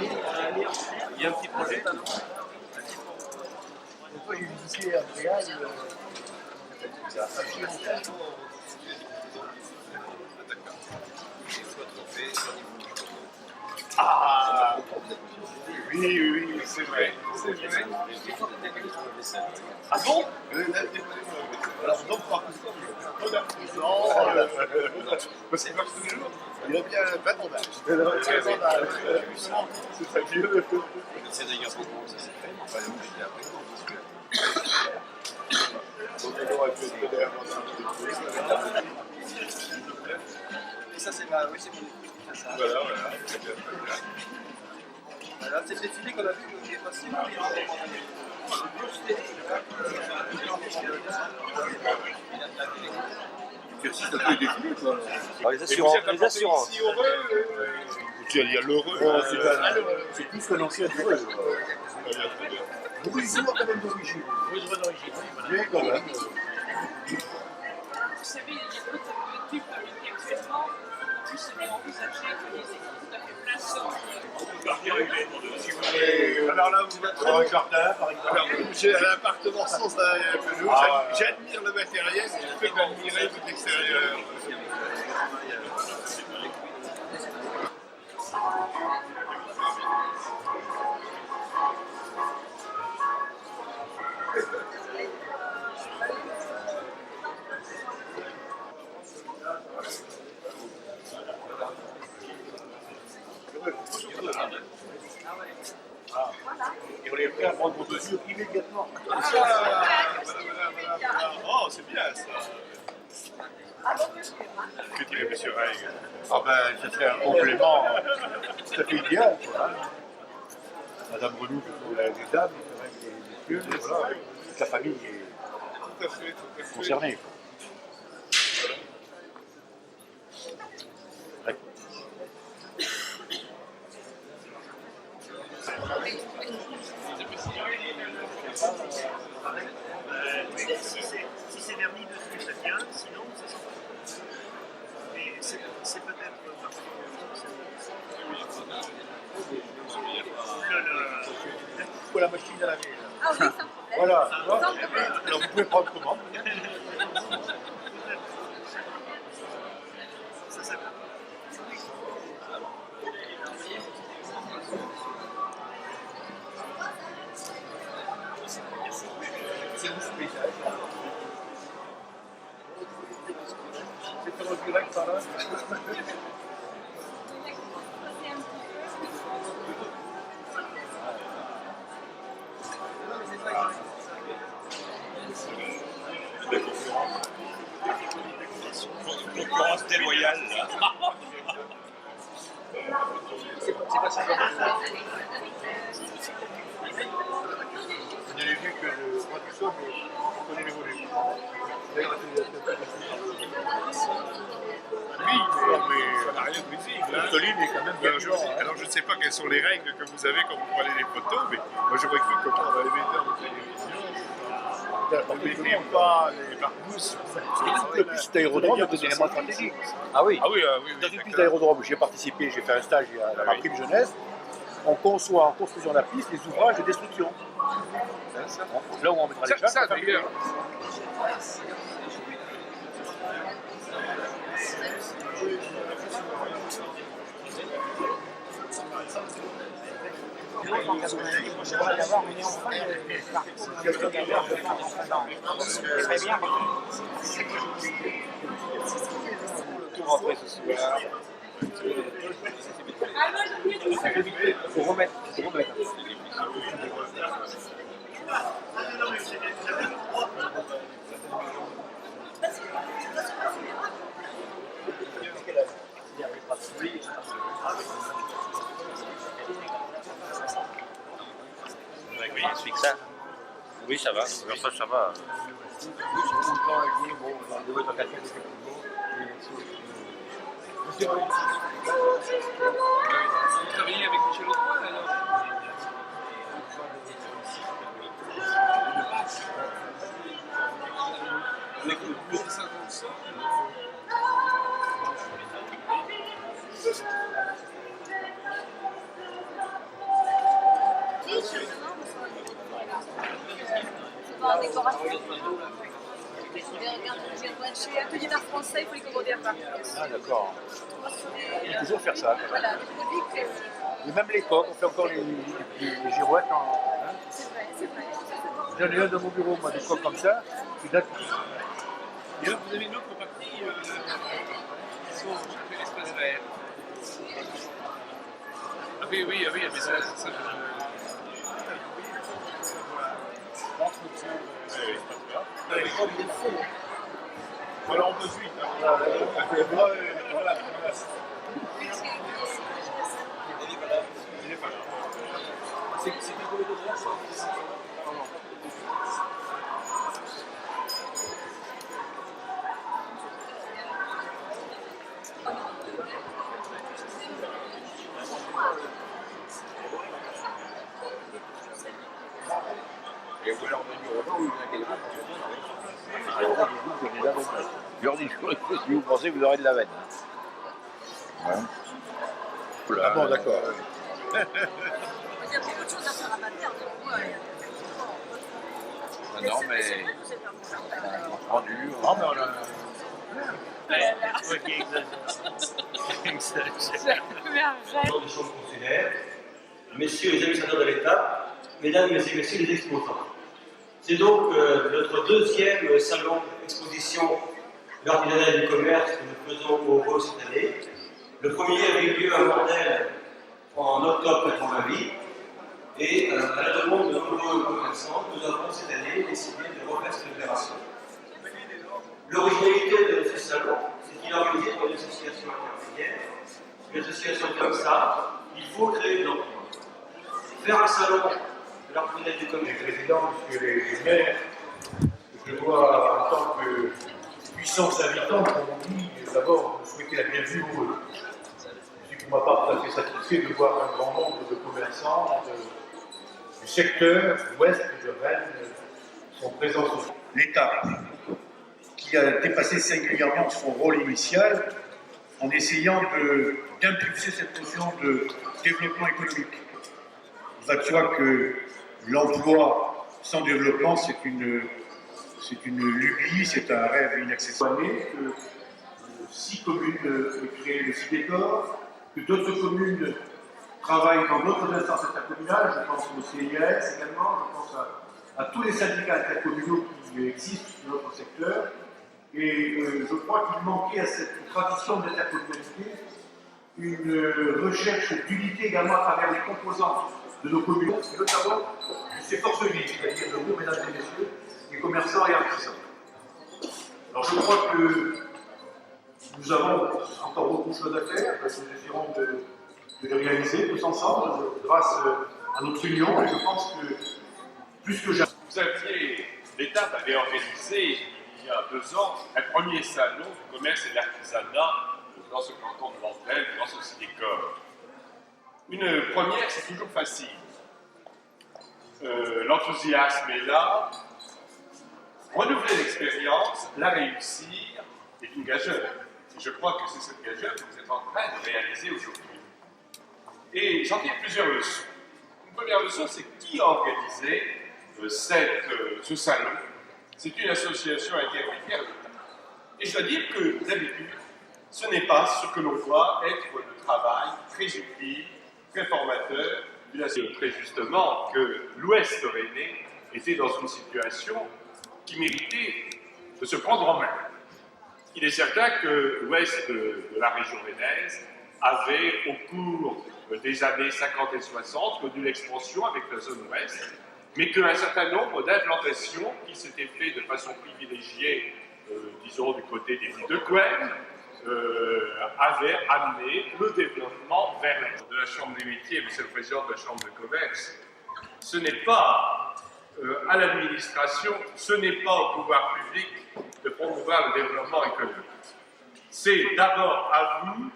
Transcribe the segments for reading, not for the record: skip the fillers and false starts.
Il y a un petit projet. Une fois, j'ai visité Montréal. Ah oui, oui, c'est vrai. C'est vrai. Ah bon? Alors, donc, par contre, parce qu'il marche toujours. Il a bien 20 ans d'âge. C'est ça vieux. C'est des garçons, ça s'est fait. Enfin, il y a après. Donc, il aurait pu être d'ailleurs dans un Et ça, c'est ma. Oui, c'est mon équipe qui fait ça. Voilà, voilà. Très bien, très bien. Voilà, c'est le défilé qu'on a vu qui est passé. L'exercice un peu défilé, quoi. Les assurances. Si heureux, il y a l'heureux. C'est plus qu'un ancien heureux. Oui, quand même d'origine. Oui, d'origine. Mais quand même. Vous savez, il y a beaucoup de tubes fabriqués actuellement. En plus, c'est envisagé que les équipes tout à fait plaçantes. Alors là, vous Dans un jardin, par exemple. alors, j'ai un appartement sans pelouse. J'admire le matériel, mais je peux admirer tout l'extérieur. Et on est prêt à prendre vos mesures immédiatement. Oh, c'est bien ça. Que dirait M. Reig? Ah ben, ça serait un complément tout à fait idéal, quoi. Hein. Madame Renou, les dames, les messieurs, voilà. Toute la famille est Tout à fait, tout à fait. concernée. Quoi. Si c'est verni dessus, ça tient, sinon ça sent pas. Mais c'est peut-être parce que Il faut la machine à laver. Là. Ah oui, sans problème. Voilà. Sans problème. Alors vous pouvez prendre commande. ça s'appelle. C'est où ce paysage? C'est pour le direct par là. Concurrence déloyale, là. C'est pas ça. On a vu que le roi du sol connaît l'évolution. D'ailleurs, Oui, mais ça n'a rien de visible. le solide est quand même bien dur. Alors, je ne sais pas quelles sont les règles que vous avez quand vous prenez les photos, mais moi j'aurais cru que quand on va les mettre en télévision, on ne mettait pas les barbousses. Le piste d'aérodrome est un élément stratégique. Ah oui. Ah oui, Dans une piste d'aérodrome, j'y ai participé, j'ai fait un stage à la prime jeunesse. On conçoit en construisant la piste les ouvrages de destruction. Là où on mettra les gens. Ça d'ailleurs. Tout rentrer ce soir. Faut remettre. Oui, je suis que ça. Oui, ça va. Ça va. Vous travaillez avec Michel Audroy alors? Avec le plus de 50 Il En décoration. Et regarde, chez Atelier d'art français, il faut les commander à part. Ah, d'accord. Il faut toujours faire ça. Voilà, des produits que. Et même l'époque, on fait encore les girouettes en. Hein. C'est vrai, c'est vrai. J'en ai un dans mon bureau, moi, des coques comme ça, qui datent. Et là, vous avez une autre partie qui sont chacun l'espace vert. Ah oui, oui, oui, mais ça Voilà, on peut suivre. Je leur dis, si vous pensez, vous aurez de la veine. Ouais. Ah bon, d'accord. Il y a beaucoup de choses à faire à Madère, donc ouais. Non, mais Vous êtes un bon jardin. on prend du. Non, mais on a. Président des chambres consulaires, messieurs les administrateurs de l'État, mesdames et messieurs les exposants. C'est donc notre deuxième salon exposition de l'artisanat et du commerce que nous faisons au Rose cette année. Le premier avait eu lieu à Mandel en octobre 88 et à la demande de nombreux commerçants, nous avons cette année décidé de refaire cette opération. L'originalité de ce salon, c'est qu'il est organisé par une association intermédiaire. Une association comme ça, il faut créer de l'emploi. Faire un salon de l'artisanat du commerce. Président, monsieur les maires, je vois en tant que puissance habitante, comme on dit, d'abord, vous souhaiter la bienvenue pour eux. Je suis pour ma part tout à fait satisfait de voir un grand nombre de commerçants du secteur ouest de Rennes sont présents sur l'État, qui a dépassé singulièrement son rôle initial en essayant d'impulser cette notion de développement économique. Il va de soi que l'emploi sans développement, c'est une lubie, c'est un rêve inaccessible. Que 6 communes aient créé le CIDECOR, que d'autres communes travaillent dans d'autres instances intercommunales, je pense au CIS également, je pense à tous les syndicats intercommunaux qui existent dans notre secteur. Et je crois qu'il manquait à cette tradition d'intercommunalité une recherche d'unité également à travers les composantes de nos communes, et notamment de ces forces vives, c'est-à-dire de vous, mesdames et messieurs, les commerçants et artisans. Alors je crois que nous avons encore beaucoup de choses à faire, parce que nous essayerons de les réaliser tous ensemble, grâce à notre union, et je pense que plus que jamais. Vous aviez, l'État avait organisé il y a 2 ans un premier salon du commerce et de l'artisanat dans ce canton de Mandel, dans ce CIDECOR. Une première, c'est toujours facile. L'enthousiasme est là. Renouveler l'expérience, la réussir, est une gageure. Et je crois que c'est cette gageure que vous êtes en train de réaliser aujourd'hui. Et j'en tire plusieurs leçons. Une première leçon, c'est qui a organisé ce salon. C'est une association intermédiaire de l'État. Et je dois dire que d'habitude, ce n'est pas ce que l'on voit être le travail très utile, très formateur. Il a dit très justement que l'Ouest rennais était dans une situation qui méritait de se prendre en main. Il est certain que l'Ouest de la région rennaise avait, au cours des années 50 et 60, connu l'expansion avec la zone Ouest, mais qu'un certain nombre d'implantations qui s'étaient faites de façon privilégiée, disons du côté des villes de Coën, avaient amené le développement vers l'Est. De la Chambre des métiers, monsieur le Président de la Chambre de commerce, ce n'est pas à l'administration, ce n'est pas au pouvoir public de promouvoir le développement économique. C'est d'abord à vous,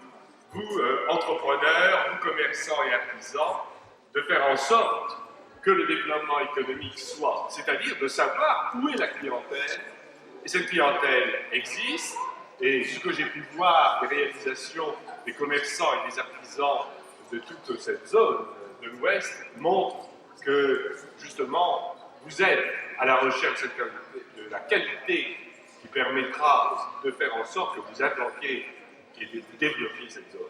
entrepreneurs, vous commerçants et artisans, de faire en sorte que le développement économique soit, c'est-à-dire de savoir où est la clientèle. Et cette clientèle existe, et ce que j'ai pu voir des réalisations des commerçants et des artisans de toute cette zone de l'Ouest montre que justement vous êtes à la recherche de la qualité qui permettra de faire en sorte que vous implantiez et de développer cette zone.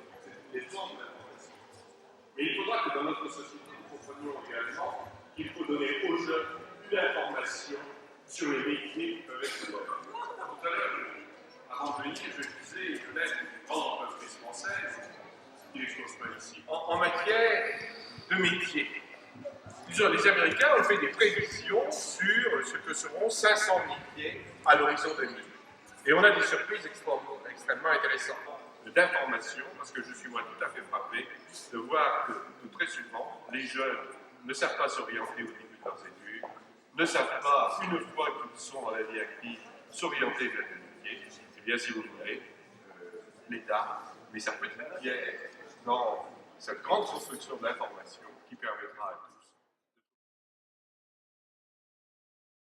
Mais il faudra que dans notre société, nous comprenions également qu'il faut donner aux jeunes une information sur les métiers qui peuvent être faits. Tout à l'heure, avant de venir, je disais, je laisse une grande entreprise française, qui n'expose pas ici, en matière de métiers. Les Américains ont fait des prévisions sur ce que seront 500 métiers à l'horizon 2000. Et on a des surprises extrêmement intéressantes d'informations, parce que je suis moi tout à fait frappé de voir que très souvent, les jeunes ne savent pas s'orienter au début de leurs études, ne savent pas, une fois qu'ils sont dans la vie active, s'orienter vers des métiers. Eh bien, si vous voulez, l'État met sa petite pierre dans cette grande construction d'information qui permettra à tous